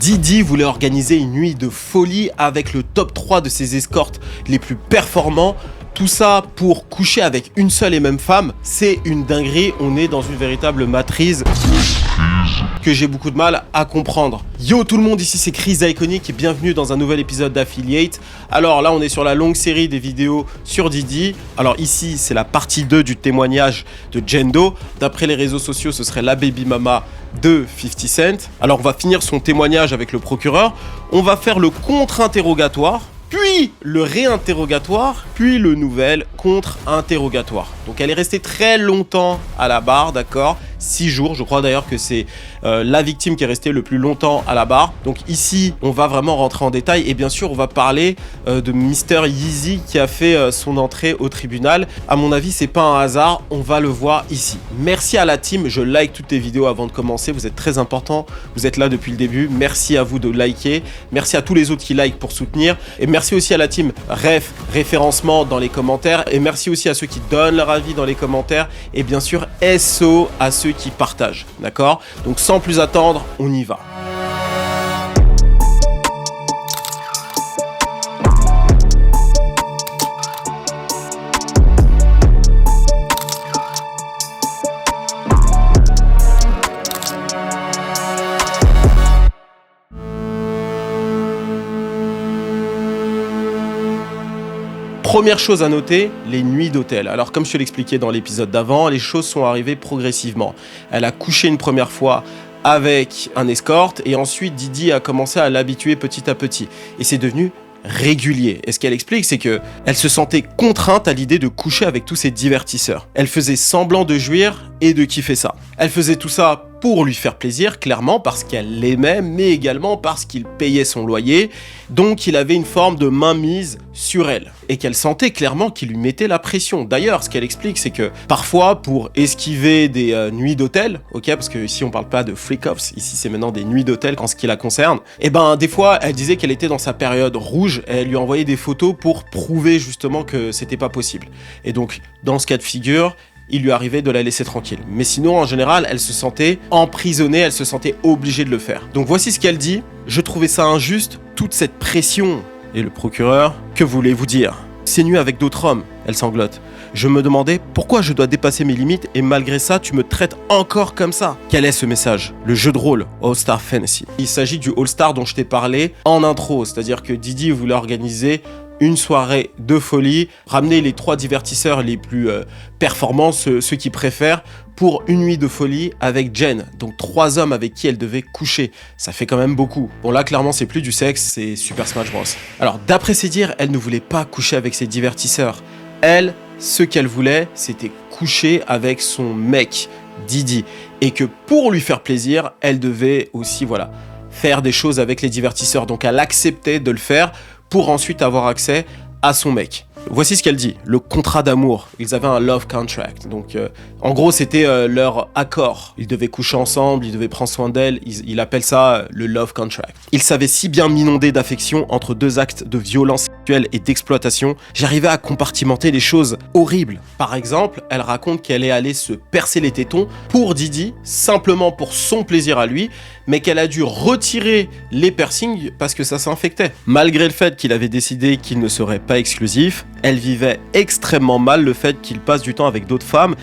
Didi voulait organiser une nuit de folie avec le top 3 de ses escortes les plus performants. Tout ça pour coucher avec une seule et même femme, c'est une dinguerie, on est dans une véritable matrice que j'ai beaucoup de mal à comprendre. Yo tout le monde, ici c'est Chris Iconic et bienvenue dans un nouvel épisode d'Affiliate. Alors là on est sur la longue série des vidéos sur Didi. Alors ici c'est la partie 2 du témoignage de Jendo. D'après les réseaux sociaux ce serait la baby mama de 50 Cent. Alors on va finir son témoignage avec le procureur. On va faire le contre-interrogatoire, puis le réinterrogatoire, puis le nouvel contre-interrogatoire. Donc elle est restée très longtemps à la barre, d'accord ? 6 jours, je crois d'ailleurs que c'est la victime qui est restée le plus longtemps à la barre. Donc ici, on va vraiment rentrer en détail et bien sûr, on va parler de Mr Yeezy qui a fait son entrée au tribunal. À mon avis, c'est pas un hasard, on va le voir ici. Merci à la team, je like toutes les vidéos avant de commencer, vous êtes très importants, vous êtes là depuis le début. Merci à vous de liker, merci à tous les autres qui likent pour soutenir et merci aussi à la team référencement dans les commentaires et merci aussi à ceux qui donnent leur avis dans les commentaires et bien sûr SO à ceux qui partagent, d'accord ? Donc sans plus attendre, on y va. Première chose à noter, les nuits d'hôtel. Alors comme je te l'expliquais dans l'épisode d'avant, les choses sont arrivées progressivement. Elle a couché une première fois avec un escorte et ensuite Didi a commencé à l'habituer petit à petit. Et c'est devenu régulier. Et ce qu'elle explique, c'est que elle se sentait contrainte à l'idée de coucher avec tous ces divertisseurs. Elle faisait semblant de jouir et de kiffer ça. Elle faisait tout ça pour lui faire plaisir, clairement, parce qu'elle l'aimait, mais également parce qu'il payait son loyer. Donc, il avait une forme de mainmise sur elle. Et qu'elle sentait clairement qu'il lui mettait la pression. D'ailleurs, ce qu'elle explique, c'est que parfois, pour esquiver des nuits d'hôtel, ok, parce que ici, on parle pas de freak-offs, ici, c'est maintenant des nuits d'hôtel en ce qui la concerne, et ben, des fois, elle disait qu'elle était dans sa période rouge, et elle lui envoyait des photos pour prouver justement que c'était pas possible. Et donc, dans ce cas de figure, il lui arrivait de la laisser tranquille. Mais sinon, en général, elle se sentait emprisonnée, elle se sentait obligée de le faire. Donc voici ce qu'elle dit. Je trouvais ça injuste, toute cette pression. Et le procureur, que voulez-vous dire ? C'est nu avec d'autres hommes, elle sanglote. Je me demandais pourquoi je dois dépasser mes limites et malgré ça, tu me traites encore comme ça. Quel est ce message ? Le jeu de rôle All-Star Fantasy. Il s'agit du All-Star dont je t'ai parlé en intro, c'est-à-dire que Didi voulait organiser une soirée de folie, ramener les 3 divertisseurs les plus performants, ceux qui préfèrent, pour une nuit de folie avec Jen. Donc 3 hommes avec qui elle devait coucher. Ça fait quand même beaucoup. Bon là, clairement, c'est plus du sexe, c'est Super Smash Bros. Alors, d'après ses dires, elle ne voulait pas coucher avec ses divertisseurs. Elle, ce qu'elle voulait, c'était coucher avec son mec, Didi. Et que pour lui faire plaisir, elle devait aussi, faire des choses avec les divertisseurs. Donc elle acceptait de le faire pour ensuite avoir accès à son mec. Voici ce qu'elle dit, le contrat d'amour. Ils avaient un love contract. Donc, en gros, c'était leur accord. Ils devaient coucher ensemble, ils devaient prendre soin d'elle. Il appelle ça le love contract. Ils savaient si bien m'inonder d'affection entre 2 actes de violence sexuelle et d'exploitation. J'arrivais à compartimenter les choses horribles. Par exemple, elle raconte qu'elle est allée se percer les tétons pour Didi, simplement pour son plaisir à lui, mais qu'elle a dû retirer les piercings parce que ça s'infectait. Malgré le fait qu'il avait décidé qu'il ne serait pas exclusif, elle vivait extrêmement mal le fait qu'il passe du temps avec d'autres femmes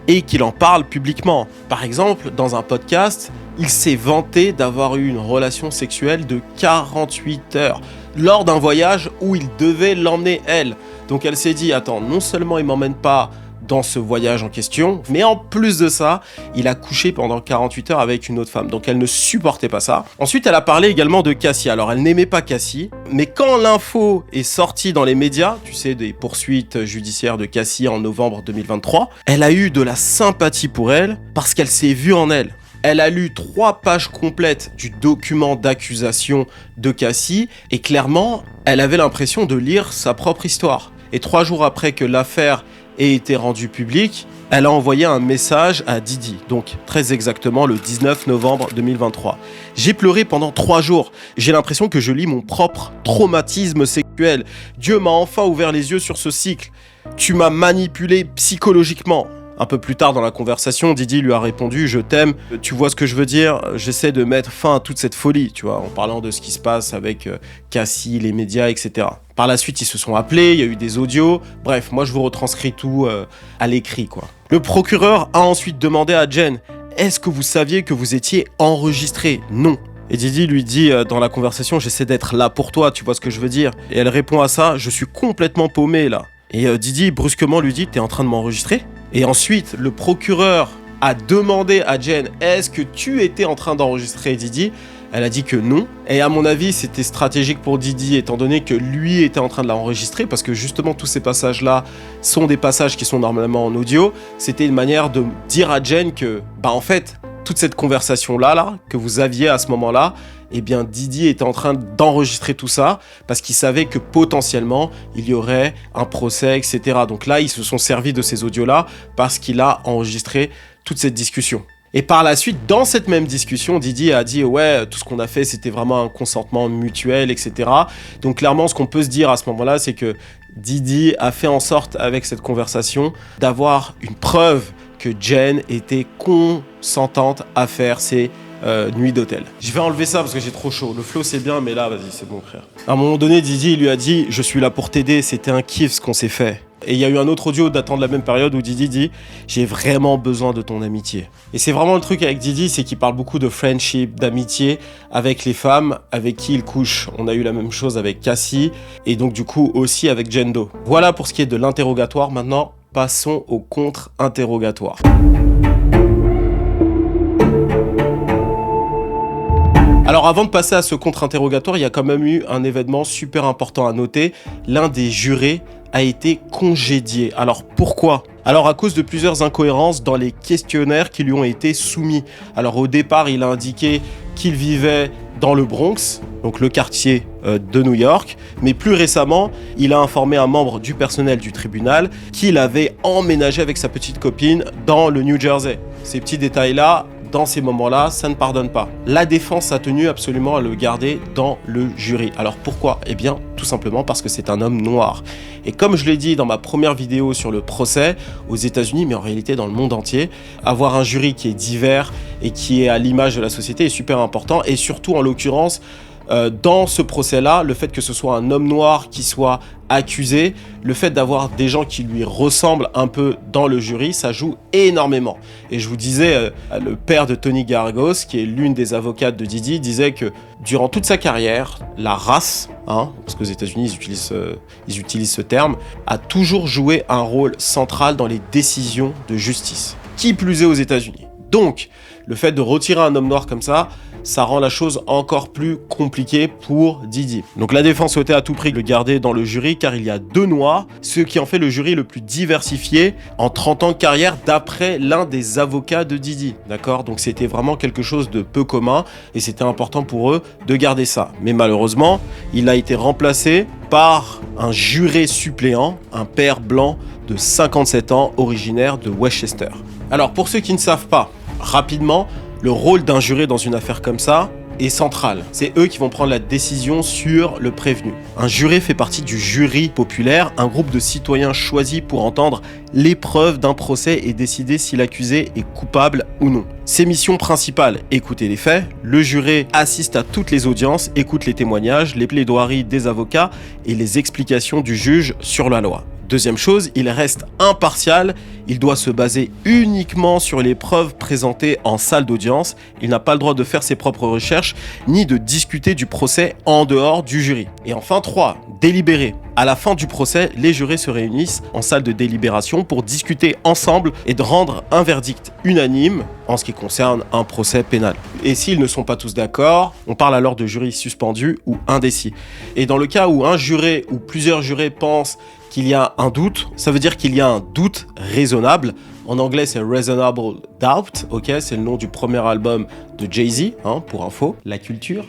et qu'il en parle publiquement. Par exemple, dans un podcast, il s'est vanté d'avoir eu une relation sexuelle de 48 heures lors d'un voyage où il devait l'emmener elle. Donc elle s'est dit, attends, non seulement il m'emmène pas dans ce voyage en question, mais en plus de ça, il a couché pendant 48 heures avec une autre femme, donc elle ne supportait pas ça. Ensuite, elle a parlé également de Cassie. Alors, elle n'aimait pas Cassie, mais quand l'info est sortie dans les médias, tu sais, des poursuites judiciaires de Cassie en novembre 2023, elle a eu de la sympathie pour elle, parce qu'elle s'est vue en elle. Elle a lu 3 pages complètes du document d'accusation de Cassie, et clairement, elle avait l'impression de lire sa propre histoire. Et 3 jours après que l'affaire ait été rendue publique, elle a envoyé un message à Didi, donc très exactement le 19 novembre 2023. J'ai pleuré pendant 3 jours. J'ai l'impression que je lis mon propre traumatisme sexuel. Dieu m'a enfin ouvert les yeux sur ce cycle. Tu m'as manipulé psychologiquement. Un peu plus tard dans la conversation, Didi lui a répondu « Je t'aime, tu vois ce que je veux dire, j'essaie de mettre fin à toute cette folie », tu vois, en parlant de ce qui se passe avec Cassie, les médias, etc. Par la suite, ils se sont appelés, il y a eu des audios, bref, moi je vous retranscris tout à l'écrit, quoi. Le procureur a ensuite demandé à Jen « Est-ce que vous saviez que vous étiez enregistré ?» Non. Et Didi lui dit dans la conversation « J'essaie d'être là pour toi, tu vois ce que je veux dire ?» Et elle répond à ça « Je suis complètement paumé là. » Et Didi brusquement lui dit « T'es en train de m'enregistrer ?» Et ensuite, le procureur a demandé à Jen « Est-ce que tu étais en train d'enregistrer Didi ?» Elle a dit que non. Et à mon avis, c'était stratégique pour Didi, étant donné que lui était en train de l'enregistrer, parce que justement, tous ces passages-là sont des passages qui sont normalement en audio. C'était une manière de dire à Jen que, en fait, toute cette conversation-là, que vous aviez à ce moment-là, eh bien, Didi était en train d'enregistrer tout ça, parce qu'il savait que potentiellement, il y aurait un procès, etc. Donc là, ils se sont servis de ces audios-là, parce qu'il a enregistré toute cette discussion. Et par la suite, dans cette même discussion, Didi a dit « Ouais, tout ce qu'on a fait, c'était vraiment un consentement mutuel, etc. » Donc clairement, ce qu'on peut se dire à ce moment-là, c'est que Didi a fait en sorte, avec cette conversation, d'avoir une preuve que Jen était consentante à faire ces nuits d'hôtel. Je vais enlever ça parce que j'ai trop chaud. Le flow, c'est bien, mais là, vas-y, c'est bon, frère. À un moment donné, Didi il lui a dit « Je suis là pour t'aider, c'était un kiff ce qu'on s'est fait. » Et il y a eu un autre audio datant de la même période où Didi dit « J'ai vraiment besoin de ton amitié. » Et c'est vraiment le truc avec Didi, c'est qu'il parle beaucoup de friendship, d'amitié avec les femmes avec qui il couche. On a eu la même chose avec Cassie et donc du coup aussi avec Jendo. Voilà pour ce qui est de l'interrogatoire. Maintenant, passons au contre-interrogatoire. Alors avant de passer à ce contre-interrogatoire, il y a quand même eu un événement super important à noter. L'un des jurés a été congédié. Alors pourquoi ? Alors à cause de plusieurs incohérences dans les questionnaires qui lui ont été soumis. Alors au départ, il a indiqué qu'il vivait dans le Bronx, donc le quartier de New York, mais plus récemment, il a informé un membre du personnel du tribunal qu'il avait emménagé avec sa petite copine dans le New Jersey. Ces petits détails-là, dans ces moments-là, ça ne pardonne pas. La défense a tenu absolument à le garder dans le jury. Alors pourquoi ? Eh bien, tout simplement parce que c'est un homme noir. Et comme je l'ai dit dans ma première vidéo sur le procès, aux États-Unis, mais en réalité dans le monde entier, avoir un jury qui est divers et qui est à l'image de la société est super important. Et surtout, en l'occurrence, dans ce procès-là, le fait que ce soit un homme noir qui soit accusé, le fait d'avoir des gens qui lui ressemblent un peu dans le jury, ça joue énormément. Et je vous disais, le père de Tony Garagos, qui est l'une des avocates de Didi, disait que durant toute sa carrière, la race, parce qu'aux États-Unis ils utilisent ce terme, a toujours joué un rôle central dans les décisions de justice. Qui plus est aux États-Unis. Donc, le fait de retirer un homme noir comme ça rend la chose encore plus compliquée pour Didi. Donc la défense souhaitait à tout prix le garder dans le jury car il y a 2 noirs, ce qui en fait le jury le plus diversifié en 30 ans de carrière d'après l'un des avocats de Didi. D'accord ? Donc c'était vraiment quelque chose de peu commun et c'était important pour eux de garder ça. Mais malheureusement, il a été remplacé par un juré suppléant, un père blanc de 57 ans originaire de Westchester. Alors pour ceux qui ne savent pas, rapidement, le rôle d'un juré dans une affaire comme ça est central. C'est eux qui vont prendre la décision sur le prévenu. Un juré fait partie du jury populaire, un groupe de citoyens choisis pour entendre les preuves d'un procès et décider si l'accusé est coupable ou non. Ses missions principales, écouter les faits, le juré assiste à toutes les audiences, écoute les témoignages, les plaidoiries des avocats et les explications du juge sur la loi. Deuxième chose, il reste impartial, il doit se baser uniquement sur les preuves présentées en salle d'audience, il n'a pas le droit de faire ses propres recherches, ni de discuter du procès en dehors du jury. Et enfin 3, délibérer. À la fin du procès, les jurés se réunissent en salle de délibération pour discuter ensemble et de rendre un verdict unanime en ce qui concerne un procès pénal. Et s'ils ne sont pas tous d'accord, on parle alors de jury suspendu ou indécis. Et dans le cas où un juré ou plusieurs jurés pensent qu'il y a un doute, ça veut dire qu'il y a un doute raisonnable. En anglais, c'est Reasonable Doubt, ok, c'est le nom du premier album de Jay-Z, pour info, la culture.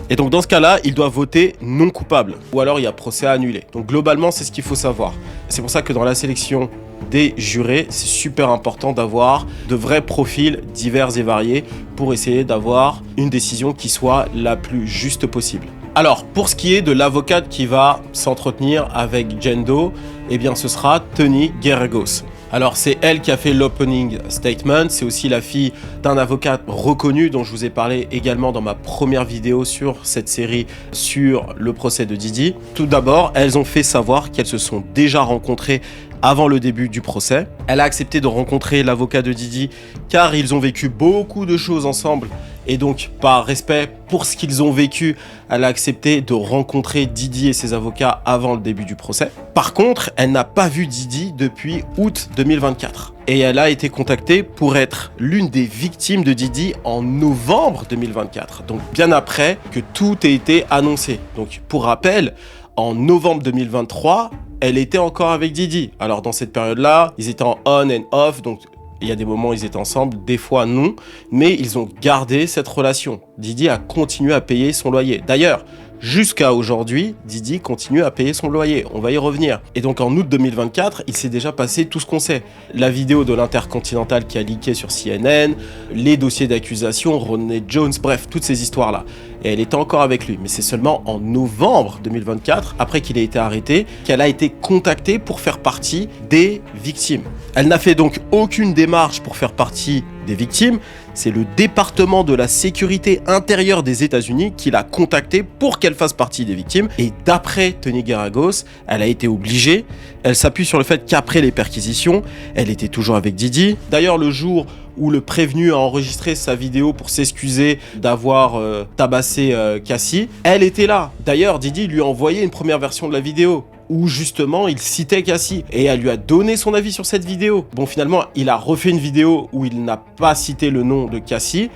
Et donc dans ce cas-là, il doit voter non coupable, ou alors il y a procès à annuler. Donc globalement, c'est ce qu'il faut savoir. C'est pour ça que dans la sélection des jurés, c'est super important d'avoir de vrais profils divers et variés pour essayer d'avoir une décision qui soit la plus juste possible. Alors, pour ce qui est de l'avocate qui va s'entretenir avec Jendo, eh bien ce sera Tony Geragos. Alors c'est elle qui a fait l'opening statement, c'est aussi la fille d'un avocat reconnu dont je vous ai parlé également dans ma première vidéo sur cette série sur le procès de Didi. Tout d'abord, elles ont fait savoir qu'elles se sont déjà rencontrées avant le début du procès. Elle a accepté de rencontrer l'avocat de Didi car ils ont vécu beaucoup de choses ensemble et donc par respect pour ce qu'ils ont vécu, elle a accepté de rencontrer Didi et ses avocats avant le début du procès. Par contre, elle n'a pas vu Didi depuis août 2024 et elle a été contactée pour être l'une des victimes de Didi en novembre 2024, donc bien après que tout ait été annoncé. Donc pour rappel, en novembre 2023, elle était encore avec Didi. Alors dans cette période-là, ils étaient en on and off, donc il y a des moments où ils étaient ensemble, des fois non, mais ils ont gardé cette relation. Didi a continué à payer son loyer. D'ailleurs, jusqu'à aujourd'hui, Didi continue à payer son loyer. On va y revenir. Et donc en août 2024, il s'est déjà passé tout ce qu'on sait. La vidéo de l'Intercontinental qui a leaké sur CNN, les dossiers d'accusation, Rodney Jones, bref, toutes ces histoires-là. Et elle était encore avec lui. Mais c'est seulement en novembre 2024, après qu'il ait été arrêté, qu'elle a été contactée pour faire partie des victimes. Elle n'a fait donc aucune démarche pour faire partie des victimes. C'est le département de la sécurité intérieure des États-Unis qui l'a contactée pour qu'elle fasse partie des victimes. Et d'après Tony Geragos, elle a été obligée. Elle s'appuie sur le fait qu'après les perquisitions, elle était toujours avec Didi. D'ailleurs, le jour où le prévenu a enregistré sa vidéo pour s'excuser d'avoir tabassé Cassie, elle était là. D'ailleurs, Didi lui a envoyé une première version de la vidéo où justement il citait Cassie et elle lui a donné son avis sur cette vidéo. Bon, finalement, il a refait une vidéo où il n'a pas cité le nom de Cassie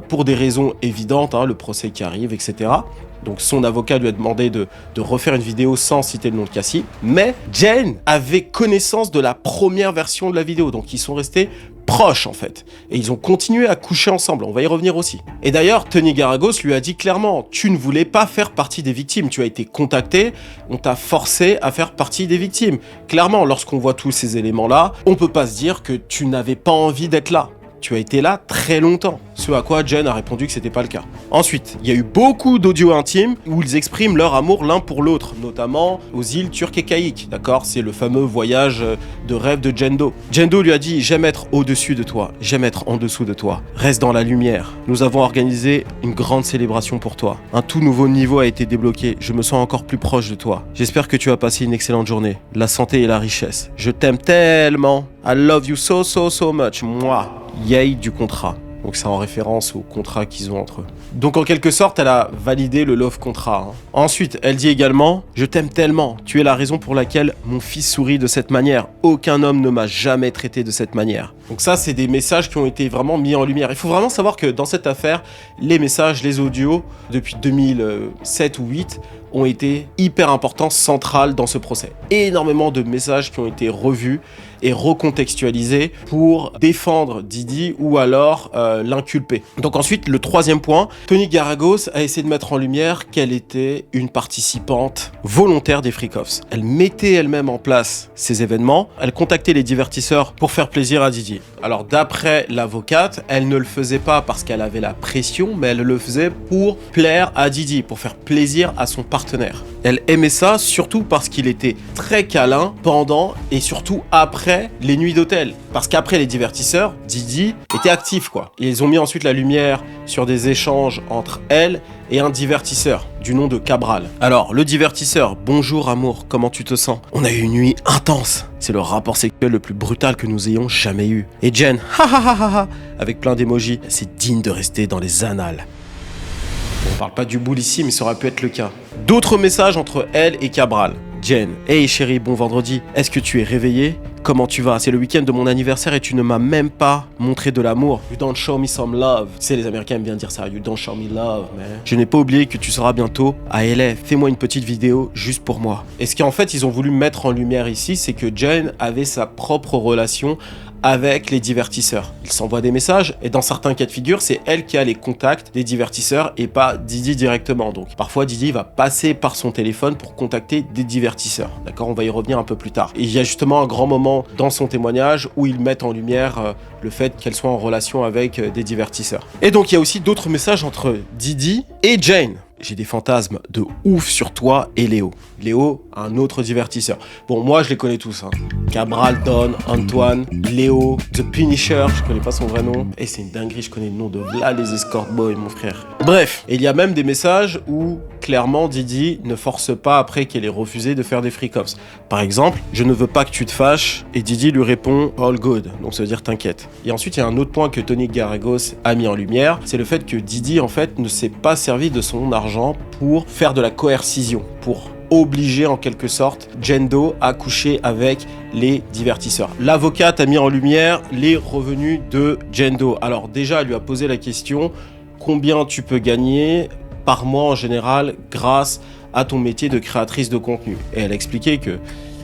pour des raisons évidentes, hein, le procès qui arrive, etc. Donc son avocat lui a demandé de refaire une vidéo sans citer le nom de Cassie. Mais Jane avait connaissance de la première version de la vidéo, donc ils sont restés proches en fait. Et ils ont continué à coucher ensemble, on va y revenir aussi. Et d'ailleurs, Tony Geragos lui a dit clairement, tu ne voulais pas faire partie des victimes, tu as été contacté, on t'a forcé à faire partie des victimes. Clairement, lorsqu'on voit tous ces éléments-là, on peut pas se dire que tu n'avais pas envie d'être là. Tu as été là très longtemps. Ce à quoi Jen a répondu que c'était pas le cas. Ensuite, il y a eu beaucoup d'audios intimes où ils expriment leur amour l'un pour l'autre, notamment aux îles turques et caïques. D'accord, c'est le fameux voyage de rêve de Jendo. Jendo lui a dit « J'aime être au-dessus de toi, j'aime être en dessous de toi. Reste dans la lumière. Nous avons organisé une grande célébration pour toi. Un tout nouveau niveau a été débloqué. Je me sens encore plus proche de toi. J'espère que tu as passé une excellente journée. La santé et la richesse. Je t'aime tellement. I love you so much. Moi. Yay du contrat. Donc c'est en référence au contrat qu'ils ont entre eux. Donc en quelque sorte, elle a validé le love contrat. Ensuite, elle dit également « Je t'aime tellement, tu es la raison pour laquelle mon fils sourit de cette manière. Aucun homme ne m'a jamais traité de cette manière. » Donc ça, c'est des messages qui ont été vraiment mis en lumière. Il faut vraiment savoir que dans cette affaire, les messages, les audios, depuis 2007 ou 2008, ont été hyper importants, centrales dans ce procès. Énormément de messages qui ont été revus et recontextualisés pour défendre Didi ou alors l'inculper. Donc ensuite, le troisième point, Tony Geragos a essayé de mettre en lumière qu'elle était une participante volontaire des Freak-Offs. Elle mettait elle-même en place ces événements, elle contactait les divertisseurs pour faire plaisir à Didi. Alors d'après l'avocate, elle ne le faisait pas parce qu'elle avait la pression, mais elle le faisait pour plaire à Didi, pour faire plaisir à son partenaire. Elle aimait ça surtout parce qu'il était très câlin pendant et surtout après les nuits d'hôtel. Parce qu'après les divertisseurs, Didi était actif quoi. Et ils ont mis ensuite la lumière sur des échanges entre elle et un divertisseur du nom de Cabral. Alors, le divertisseur, bonjour amour, comment tu te sens? On a eu une nuit intense. C'est le rapport sexuel le plus brutal que nous ayons jamais eu. Et Jen, avec plein d'émojis, c'est digne de rester dans les annales. On parle pas du boule ici, mais ça aurait pu être le cas. D'autres messages entre elle et Cabral. Jen, hey chérie, bon vendredi, est-ce que tu es réveillée? Comment tu vas? C'est le week-end de mon anniversaire et tu ne m'as même pas montré de l'amour. You don't show me some love. Tu sais, les Américains aiment bien dire ça. You don't show me love, man. Je n'ai pas oublié que tu seras bientôt à LA. Fais-moi une petite vidéo juste pour moi. Et ce qu'en fait, ils ont voulu mettre en lumière ici, c'est que Jen avait sa propre relation avec les divertisseurs. Ils s'envoient des messages et dans certains cas de figure, c'est elle qui a les contacts des divertisseurs et pas Didi directement. Donc parfois Didi va passer par son téléphone pour contacter des divertisseurs. D'accord, on va y revenir un peu plus tard. Et il y a justement un grand moment dans son témoignage où ils mettent en lumière le fait qu'elle soit en relation avec des divertisseurs. Et donc il y a aussi d'autres messages entre Didi et Jane. j'ai des fantasmes de ouf sur toi et Léo. Léo, un autre divertisseur. Bon, moi, je les connais tous. Hein. Cabral, Don, Antoine, Léo, The Punisher, je connais pas son vrai nom. Et c'est une dinguerie, je connais le nom de Vlad les Escort Boys, mon frère. Bref, et il y a même des messages où, clairement, Didi ne force pas après qu'elle ait refusé de faire des freak-offs. Par exemple, je ne veux pas que tu te fâches, et Didi lui répond all good, donc ça veut dire t'inquiète. Et ensuite, il y a un autre point que Tony Garagos a mis en lumière, c'est le fait que Didi, en fait, ne s'est pas servi de son argent pour faire de la coercition, pour obliger en quelque sorte Jane Doe à coucher avec les divertisseurs. L'avocate a mis en lumière les revenus de Jane Doe. Alors déjà, elle lui a posé la question, combien tu peux gagner par mois en général grâce à ton métier de créatrice de contenu. Et elle a expliqué que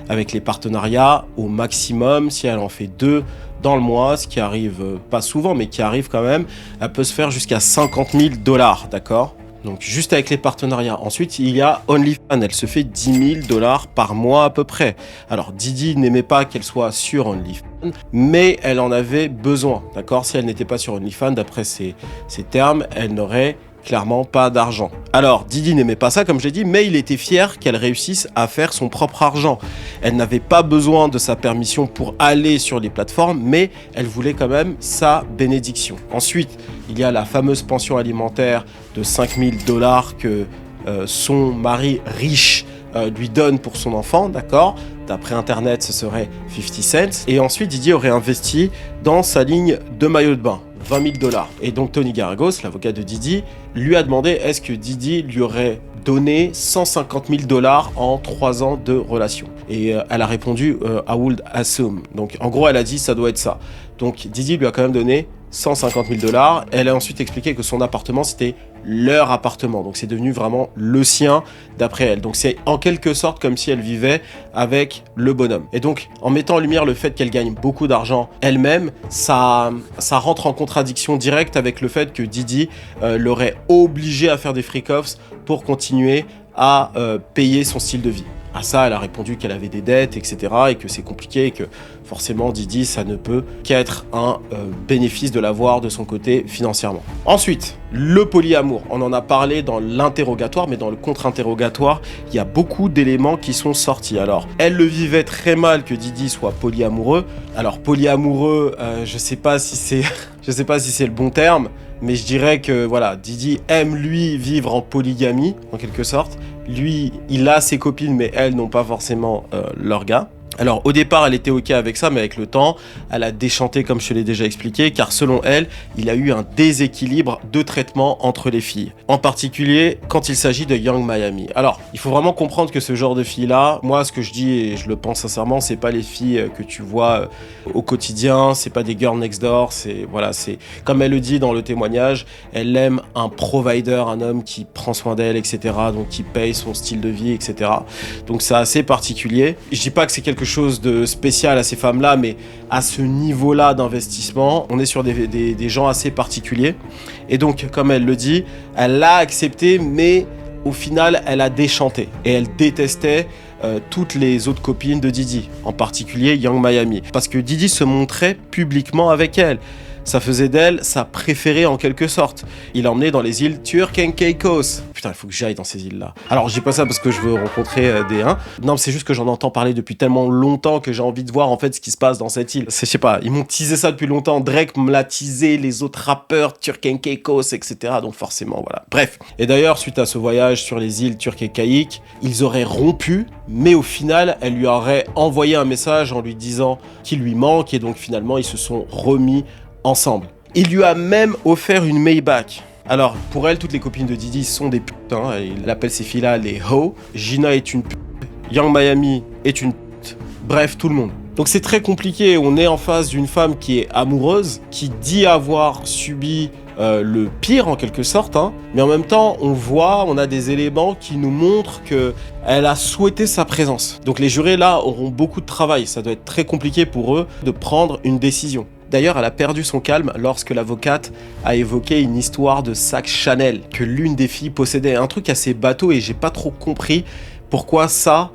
avec les partenariats, au maximum, si elle en fait 2 dans le mois, ce qui arrive pas souvent, mais qui arrive quand même, elle peut se faire jusqu'à 50 000 $, d'accord ? Donc juste avec les partenariats. Ensuite, il y a OnlyFans. Elle se fait 10 000 $ par mois à peu près. Alors Didi n'aimait pas qu'elle soit sur OnlyFans, mais elle en avait besoin, d'accord ? Si elle n'était pas sur OnlyFans, d'après ses termes, elle n'aurait clairement pas d'argent. Alors, Didi n'aimait pas ça, comme je l'ai dit, mais il était fier qu'elle réussisse à faire son propre argent. Elle n'avait pas besoin de sa permission pour aller sur les plateformes, mais elle voulait quand même sa bénédiction. Ensuite, il y a la fameuse pension alimentaire de 5 000 $ que son mari riche lui donne pour son enfant, d'accord ? D'après Internet, ce serait 50 cents. Et ensuite, Didi aurait investi dans sa ligne de maillot de bain. 20 000 $. Et donc Tony Garagos, l'avocat de Didi, lui a demandé est-ce que Didi lui aurait donné 150 000 $ en 3 ans de relation. Et elle a répondu I would assume. Donc en gros, elle a dit ça doit être ça. Donc Didi lui a quand même donné 150 000 $. Elle a ensuite expliqué que son appartement, c'était leur appartement. Donc c'est devenu vraiment le sien d'après elle. Donc c'est en quelque sorte comme si elle vivait avec le bonhomme. Et donc en mettant en lumière le fait qu'elle gagne beaucoup d'argent elle-même, ça rentre en contradiction directe avec le fait que Didi l'aurait obligé à faire des freak-offs pour continuer à payer son style de vie. À ça, elle a répondu qu'elle avait des dettes, etc. et que c'est compliqué et que forcément Didi, ça ne peut qu'être un bénéfice de l'avoir de son côté financièrement. Ensuite, le polyamour. On en a parlé dans l'interrogatoire, mais dans le contre-interrogatoire, il y a beaucoup d'éléments qui sont sortis. Alors, elle le vivait très mal que Didi soit polyamoureux. Alors, polyamoureux, je sais pas si c'est le bon terme, mais je dirais que voilà, Didi aime lui vivre en polygamie, en quelque sorte. Lui, il a ses copines, mais elles n'ont pas forcément leur gars. Alors au départ elle était ok avec ça, mais avec le temps elle a déchanté comme je te l'ai déjà expliqué, car selon elle il a eu un déséquilibre de traitement entre les filles, en particulier quand il s'agit de Young Miami. Alors il faut vraiment comprendre que ce genre de filles là, moi ce que je dis et je le pense sincèrement, c'est pas les filles que tu vois au quotidien, c'est pas des girls next door, c'est comme elle le dit dans le témoignage, elle aime un provider, un homme qui prend soin d'elle, etc., donc qui paye son style de vie, etc. Donc c'est assez particulier. Je dis pas que c'est quelque chose de spécial à ces femmes-là, mais à ce niveau-là d'investissement, on est sur des gens assez particuliers. Et donc, comme elle le dit, elle l'a accepté, mais au final, elle a déchanté. Et elle détestait toutes les autres copines de Didi, en particulier Young Miami. Parce que Didi se montrait publiquement avec elle. Ça faisait d'elle sa préférée en quelque sorte. Il l'a emmenée dans les îles Turk and Caicos. Putain, il faut que j'aille dans ces îles-là. Alors, je dis pas ça parce que je veux rencontrer des Non, c'est juste que j'en entends parler depuis tellement longtemps que j'ai envie de voir en fait ce qui se passe dans cette île. Je sais pas, ils m'ont teasé ça depuis longtemps. Drake me l'a teasé, les autres rappeurs, Turk and Caicos, etc. Donc forcément, voilà. Bref. Et d'ailleurs, suite à ce voyage sur les îles Turk et Caïques, ils auraient rompu, mais au final, elle lui aurait envoyé un message en lui disant qu'il lui manque, et donc finalement, ils se sont remis ensemble. Il lui a même offert une Maybach. Alors, pour elle, toutes les copines de Didi sont des putes. Hein. Il appelle ces filles-là les hoes. Gina est une pute. Young Miami est une pute. Bref, tout le monde. Donc c'est très compliqué. On est en face d'une femme qui est amoureuse, qui dit avoir subi le pire en quelque sorte, hein. Mais en même temps, on a des éléments qui nous montrent qu'elle a souhaité sa présence. Donc les jurés là auront beaucoup de travail. Ça doit être très compliqué pour eux de prendre une décision. D'ailleurs, elle a perdu son calme lorsque l'avocate a évoqué une histoire de sac Chanel que l'une des filles possédait. Un truc assez bateau et j'ai pas trop compris pourquoi ça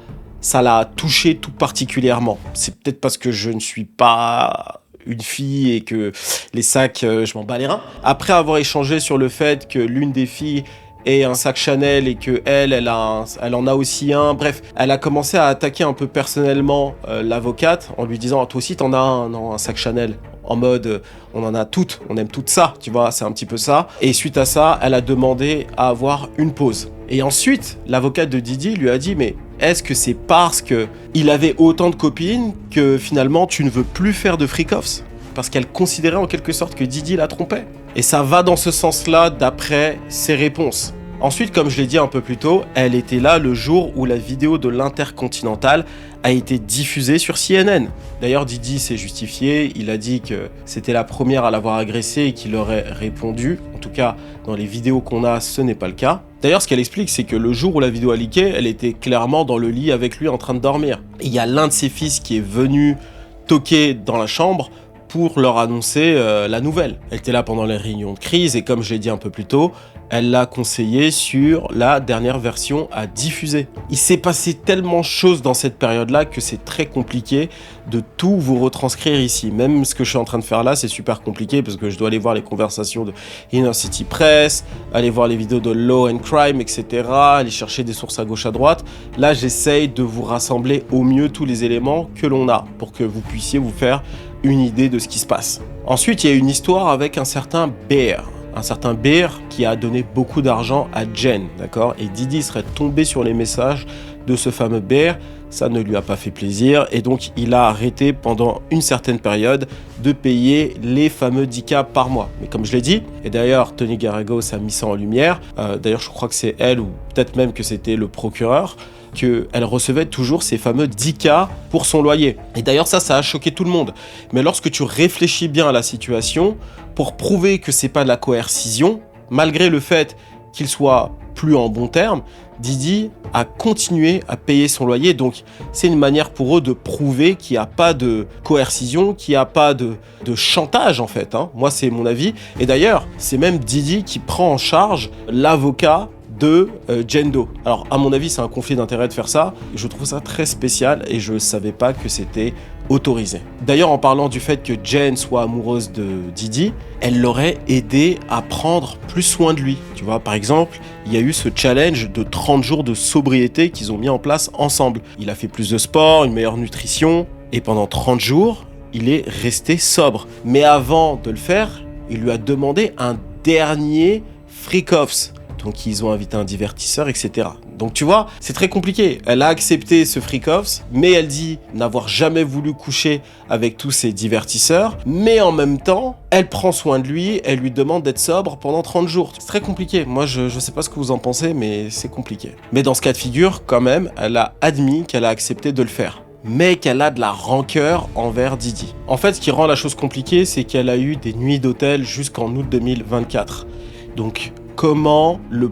l'a touché tout particulièrement. C'est peut-être parce que je ne suis pas une fille et que les sacs, je m'en bats les reins. Après avoir échangé sur le fait que l'une des filles ait un sac Chanel et que elle en a aussi un. Bref, elle a commencé à attaquer un peu personnellement l'avocate en lui disant toi aussi t'en as un sac Chanel. En mode, on en a toutes, on aime toutes ça, tu vois, c'est un petit peu ça. Et suite à ça, elle a demandé à avoir une pause. Et ensuite, l'avocate de Didi lui a dit, mais est-ce que c'est parce que il avait autant de copines que finalement tu ne veux plus faire de freak-offs ? Parce qu'elle considérait en quelque sorte que Didi la trompait. Et ça va dans ce sens-là d'après ses réponses. Ensuite, comme je l'ai dit un peu plus tôt, elle était là le jour où la vidéo de l'Intercontinental a été diffusée sur CNN. D'ailleurs, Didi s'est justifié, il a dit que c'était la première à l'avoir agressée et qu'il aurait répondu. En tout cas, dans les vidéos qu'on a, ce n'est pas le cas. D'ailleurs, ce qu'elle explique, c'est que le jour où la vidéo a leaké, elle était clairement dans le lit avec lui en train de dormir. Et il y a l'un de ses fils qui est venu toquer dans la chambre pour leur annoncer la nouvelle. Elle était là pendant les réunions de crise et comme je l'ai dit un peu plus tôt, elle l'a conseillé sur la dernière version à diffuser. Il s'est passé tellement de choses dans cette période-là que c'est très compliqué de tout vous retranscrire ici. Même ce que je suis en train de faire là, c'est super compliqué parce que je dois aller voir les conversations de Inner City Press, aller voir les vidéos de Law and Crime, etc., aller chercher des sources à gauche à droite. Là, j'essaye de vous rassembler au mieux tous les éléments que l'on a pour que vous puissiez vous faire une idée de ce qui se passe. Ensuite, il y a une histoire avec un certain Bear. Un certain Bear qui a donné beaucoup d'argent à Jen, d'accord ? Et Didi serait tombé sur les messages de ce fameux Bear, ça ne lui a pas fait plaisir, et donc il a arrêté pendant une certaine période de payer les fameux 10K par mois. Mais comme je l'ai dit, et d'ailleurs Tony Garagos a mis ça en lumière, d'ailleurs je crois que c'est elle, ou peut-être même que c'était le procureur, qu'elle recevait toujours ces fameux 10K pour son loyer. Et d'ailleurs ça a choqué tout le monde. Mais lorsque tu réfléchis bien à la situation, pour prouver que c'est pas de la coercition, malgré le fait qu'il soit plus en bons termes, Didi a continué à payer son loyer. Donc c'est une manière pour eux de prouver qu'il n'y a pas de coercition, qu'il n'y a pas de chantage en fait. Moi c'est mon avis. Et d'ailleurs c'est même Didi qui prend en charge l'avocat de Jane Doe. Alors à mon avis c'est un conflit d'intérêt de faire ça, je trouve ça très spécial et je savais pas que c'était autorisé. D'ailleurs en parlant du fait que Jane soit amoureuse de Didi, elle l'aurait aidé à prendre plus soin de lui. Tu vois, par exemple, il y a eu ce challenge de 30 jours de sobriété qu'ils ont mis en place ensemble. Il a fait plus de sport, une meilleure nutrition et pendant 30 jours, il est resté sobre. Mais avant de le faire, il lui a demandé un dernier freak-offs. Donc ils ont invité un divertisseur, etc. Donc tu vois, c'est très compliqué. Elle a accepté ce freak-offs, mais elle dit n'avoir jamais voulu coucher avec tous ces divertisseurs. Mais en même temps, elle prend soin de lui, elle lui demande d'être sobre pendant 30 jours. C'est très compliqué. Moi, je sais pas ce que vous en pensez, mais c'est compliqué. Mais dans ce cas de figure, quand même, elle a admis qu'elle a accepté de le faire. Mais qu'elle a de la rancœur envers Didi. En fait, ce qui rend la chose compliquée, c'est qu'elle a eu des nuits d'hôtel jusqu'en août 2024. Donc, comment les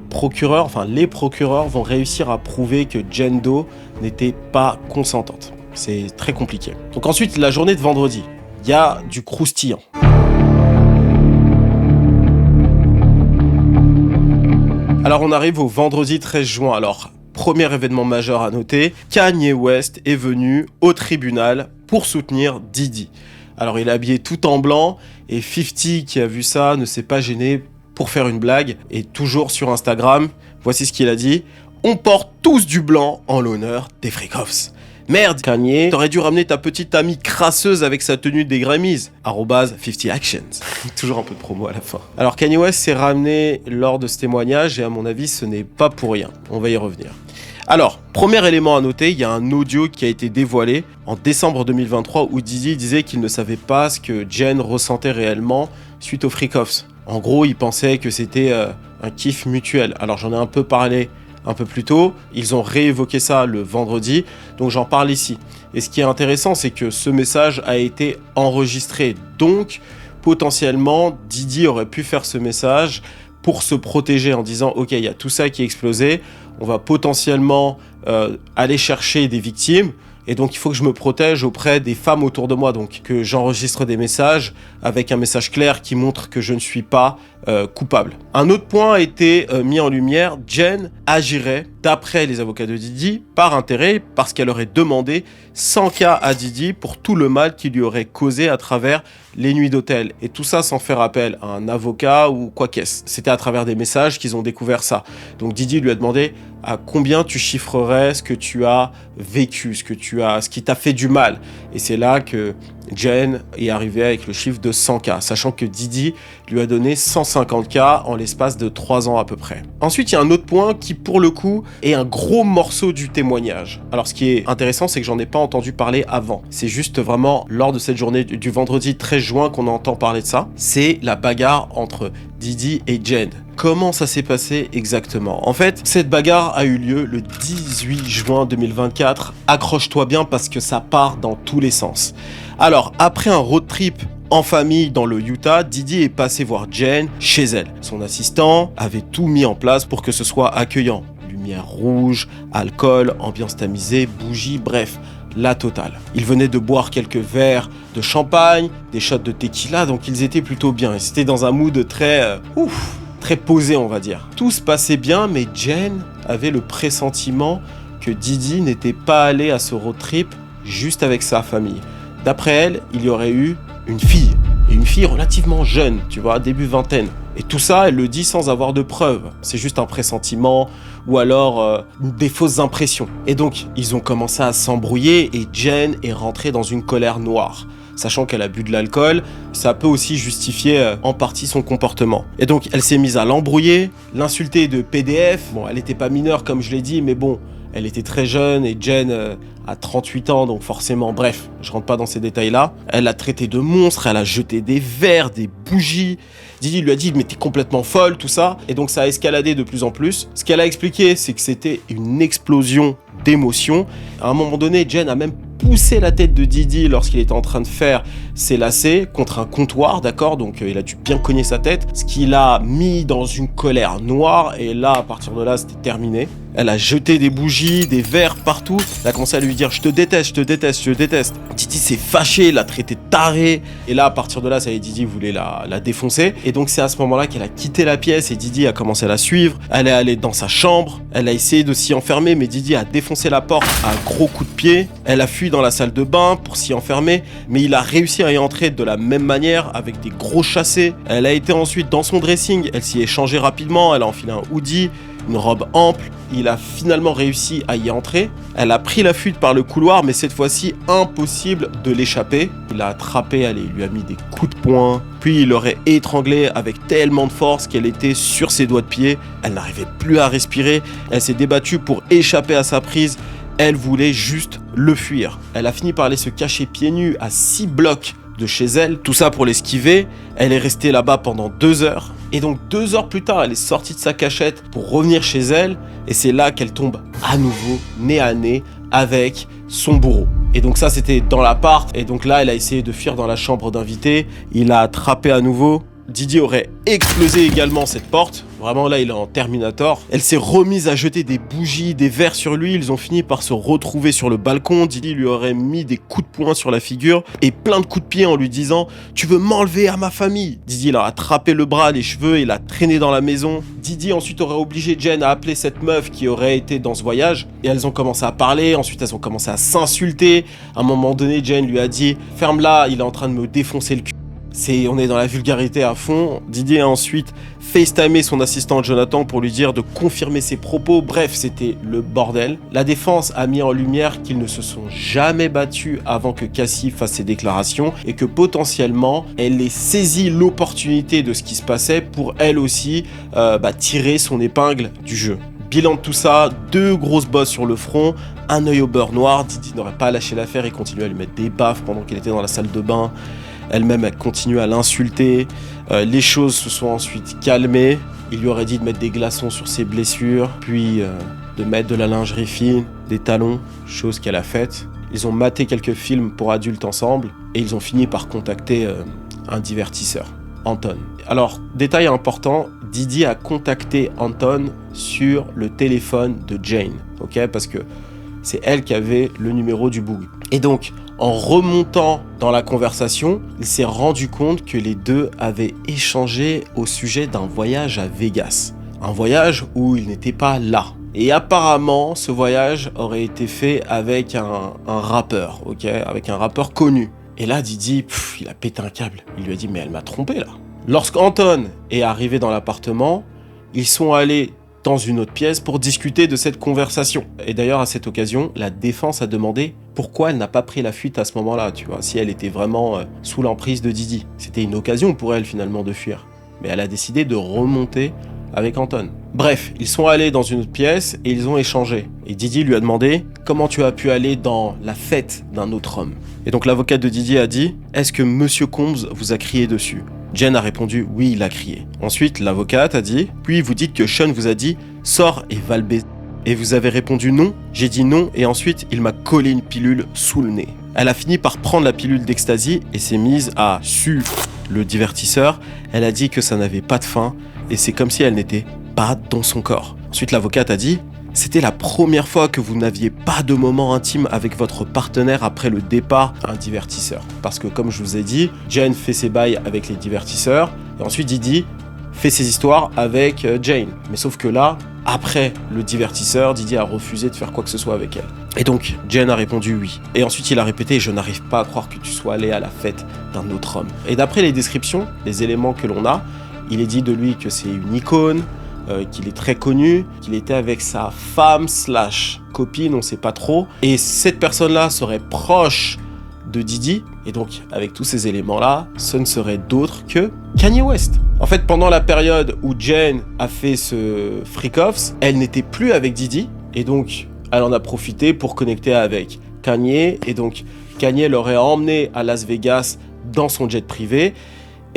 procureurs vont réussir à prouver que Jane Doe n'était pas consentante. C'est très compliqué. Donc ensuite, la journée de vendredi, il y a du croustillant. Alors on arrive au vendredi 13 juin. Alors, premier événement majeur à noter, Kanye West est venu au tribunal pour soutenir Didi. Alors il est habillé tout en blanc et 50 qui a vu ça ne s'est pas gêné pour faire une blague, et toujours sur Instagram, voici ce qu'il a dit. On porte tous du blanc en l'honneur des freak-offs. Merde, Kanye, t'aurais dû ramener ta petite amie crasseuse avec sa tenue des Grammys. @50actions. Toujours un peu de promo à la fin. Alors Kanye West s'est ramené lors de ce témoignage, et à mon avis, ce n'est pas pour rien. On va y revenir. Alors, premier élément à noter, il y a un audio qui a été dévoilé en décembre 2023 où Didi disait qu'il ne savait pas ce que Jen ressentait réellement suite aux freak-offs. En gros, il pensait que c'était un kiff mutuel. Alors j'en ai un peu parlé un peu plus tôt, ils ont réévoqué ça le vendredi, donc j'en parle ici. Et ce qui est intéressant, c'est que ce message a été enregistré. Donc, potentiellement, Didi aurait pu faire ce message pour se protéger en disant « Ok, il y a tout ça qui est explosé, on va potentiellement aller chercher des victimes. » Et donc, il faut que je me protège auprès des femmes autour de moi. Donc, que j'enregistre des messages avec un message clair qui montre que je ne suis pas coupable. Un autre point a été mis en lumière. Jen agirait d'après les avocats de Didi, par intérêt, parce qu'elle aurait demandé 100K à Didi pour tout le mal qu'il lui aurait causé à travers les nuits d'hôtel. Et tout ça sans faire appel à un avocat ou quoi qu'est-ce. C'était à travers des messages qu'ils ont découvert ça. Donc Didi lui a demandé à combien tu chiffrerais ce que tu as vécu, ce qui t'a fait du mal. Et c'est là que Jen est arrivée avec le chiffre de 100K, sachant que Didi lui a donné 150K en l'espace de 3 ans à peu près. Ensuite, il y a un autre point qui, pour le coup, est un gros morceau du témoignage. Alors, ce qui est intéressant, c'est que j'en ai pas entendu parler avant. C'est juste vraiment lors de cette journée du vendredi 13 juin qu'on entend parler de ça. C'est la bagarre entre Didi et Jen. Comment ça s'est passé exactement? En fait, cette bagarre a eu lieu le 18 juin 2024. Accroche-toi bien parce que ça part dans tous les sens. Alors, après un road trip en famille dans le Utah, Didi est passé voir Jen chez elle. Son assistant avait tout mis en place pour que ce soit accueillant. Lumière rouge, alcool, ambiance tamisée, bougies, bref, la totale. Ils venaient de boire quelques verres de champagne, des shots de tequila, donc ils étaient plutôt bien. Ils étaient dans un mood très posé, on va dire. Tout se passait bien, mais Jen avait le pressentiment que Didi n'était pas allé à ce road trip juste avec sa famille. D'après elle, il y aurait eu une fille, et une fille relativement jeune, tu vois, début vingtaine. Et tout ça, elle le dit sans avoir de preuves. C'est juste un pressentiment ou alors des fausses impressions. Et donc, ils ont commencé à s'embrouiller et Jen est rentrée dans une colère noire. Sachant qu'elle a bu de l'alcool, ça peut aussi justifier en partie son comportement. Et donc, elle s'est mise à l'embrouiller, l'insulter de PDF. Bon, elle n'était pas mineure comme je l'ai dit, mais bon, elle était très jeune et Jen a 38 ans, donc forcément, bref, je rentre pas dans ces détails-là. Elle l'a traité de monstre, elle a jeté des verres, des bougies. Didi lui a dit, mais t'es complètement folle, tout ça. Et donc ça a escaladé de plus en plus. Ce qu'elle a expliqué, c'est que c'était une explosion d'émotions. À un moment donné, Jen a même poussé la tête de Didi lorsqu'il était en train de faire ses lacets contre un comptoir, d'accord? Donc il a dû bien cogner sa tête, ce qui l'a mis dans une colère noire. Et là, à partir de là, c'était terminé. Elle a jeté des bougies, des verres partout. Elle a commencé à lui dire « Je te déteste, je te déteste, je te déteste ». Didi s'est fâché, l'a traité de taré. Et là, à partir de là, ça y est, Didi voulait la défoncer. Et donc, c'est à ce moment-là qu'elle a quitté la pièce et Didi a commencé à la suivre. Elle est allée dans sa chambre. Elle a essayé de s'y enfermer, mais Didi a défoncé la porte à un gros coup de pied. Elle a fui dans la salle de bain pour s'y enfermer, mais il a réussi à y entrer de la même manière, avec des gros chassés. Elle a été ensuite dans son dressing. Elle s'y est changée rapidement. Elle a enfilé un hoodie, une robe ample. Il a finalement réussi à y entrer. Elle a pris la fuite par le couloir, mais cette fois-ci, impossible de l'échapper. Il l'a attrapée, elle lui a mis des coups de poing, puis il l'aurait étranglée avec tellement de force qu'elle était sur ses doigts de pied. Elle n'arrivait plus à respirer. Elle s'est débattue pour échapper à sa prise. Elle voulait juste le fuir. Elle a fini par aller se cacher pieds nus à 6 blocs de chez elle, tout ça pour l'esquiver. Elle est restée là-bas pendant 2 heures. Et donc 2 heures plus tard, elle est sortie de sa cachette pour revenir chez elle. Et c'est là qu'elle tombe à nouveau, nez à nez, avec son bourreau. Et donc ça, c'était dans l'appart. Et donc là, elle a essayé de fuir dans la chambre d'invité. Il l'a attrapé à nouveau. Didi aurait explosé également cette porte. Vraiment là, il est en Terminator. Elle s'est remise à jeter des bougies, des verres sur lui. Ils ont fini par se retrouver sur le balcon. Didi lui aurait mis des coups de poing sur la figure et plein de coups de pied en lui disant « Tu veux m'enlever à ma famille ?» Didi l'a attrapé le bras, les cheveux et l'a traîné dans la maison. Didi ensuite aurait obligé Jen à appeler cette meuf qui aurait été dans ce voyage. Et elles ont commencé à parler. Ensuite, elles ont commencé à s'insulter. À un moment donné, Jen lui a dit « Ferme-la, il est en train de me défoncer le cul. » On est dans la vulgarité à fond. Didi a ensuite FaceTimé son assistant Jonathan pour lui dire de confirmer ses propos. Bref, c'était le bordel. La défense a mis en lumière qu'ils ne se sont jamais battus avant que Cassie fasse ses déclarations et que potentiellement, elle ait saisi l'opportunité de ce qui se passait pour elle aussi tirer son épingle du jeu. Bilan de tout ça, 2 grosses bosses sur le front, un œil au beurre noir. Didi n'aurait pas lâché l'affaire et continuait à lui mettre des baffes pendant qu'elle était dans la salle de bain. Elle-même, elle continue à l'insulter. Les choses se sont ensuite calmées. Il lui aurait dit de mettre des glaçons sur ses blessures, puis de mettre de la lingerie fine, des talons, chose qu'elle a faite. Ils ont maté quelques films pour adultes ensemble et ils ont fini par contacter un divertisseur, Anton. Alors, détail important, Didi a contacté Anton sur le téléphone de Jane, ok, parce que c'est elle qui avait le numéro du boug. Et donc, en remontant dans la conversation, il s'est rendu compte que les deux avaient échangé au sujet d'un voyage à Vegas. Un voyage où il n'était pas là. Et apparemment, ce voyage aurait été fait avec un rappeur, ok, avec un rappeur connu. Et là, Didi, il a pété un câble. Il lui a dit, mais elle m'a trompé là. Lorsqu'Anton est arrivé dans l'appartement, ils sont allés dans une autre pièce pour discuter de cette conversation. Et d'ailleurs, à cette occasion, la défense a demandé pourquoi elle n'a pas pris la fuite à ce moment-là, tu vois, si elle était vraiment sous l'emprise de Didi. C'était une occasion pour elle finalement de fuir. Mais elle a décidé de remonter avec Anton. Bref, ils sont allés dans une autre pièce et ils ont échangé. Et Didi lui a demandé « Comment tu as pu aller dans la fête d'un autre homme ?» Et donc l'avocate de Didi a dit « Est-ce que Monsieur Combs vous a crié dessus ?» Jen a répondu « Oui, il a crié. » Ensuite, l'avocate a dit « Puis vous dites que Sean vous a dit « Sors et va le baiser. » Et vous avez répondu « Non ». J'ai dit « Non » et ensuite il m'a collé une pilule sous le nez. Elle a fini par prendre la pilule d'ecstasy et s'est mise à suivre le divertisseur. Elle a dit que ça n'avait pas de fin et c'est comme si elle n'était pas dans son corps. Ensuite, l'avocate a dit « C'était la première fois que vous n'aviez pas de moment intime avec votre partenaire après le départ d'un divertisseur. » Parce que comme je vous ai dit, Jane fait ses bails avec les divertisseurs et ensuite Didi fait ses histoires avec Jane. Mais sauf que là, après le divertisseur, Didi a refusé de faire quoi que ce soit avec elle. Et donc, Jane a répondu oui. Et ensuite, il a répété « Je n'arrive pas à croire que tu sois allé à la fête d'un autre homme. » Et d'après les descriptions, les éléments que l'on a, il est dit de lui que c'est une icône, qu'il est très connu, qu'il était avec sa femme / copine, on sait pas trop. Et cette personne-là serait proche de Didi. Et donc, avec tous ces éléments-là, ce ne serait d'autre que Kanye West. En fait, pendant la période où Jen a fait ce freak-offs, elle n'était plus avec Didi. Et donc, elle en a profité pour connecter avec Kanye. Et donc, Kanye l'aurait emmené à Las Vegas dans son jet privé.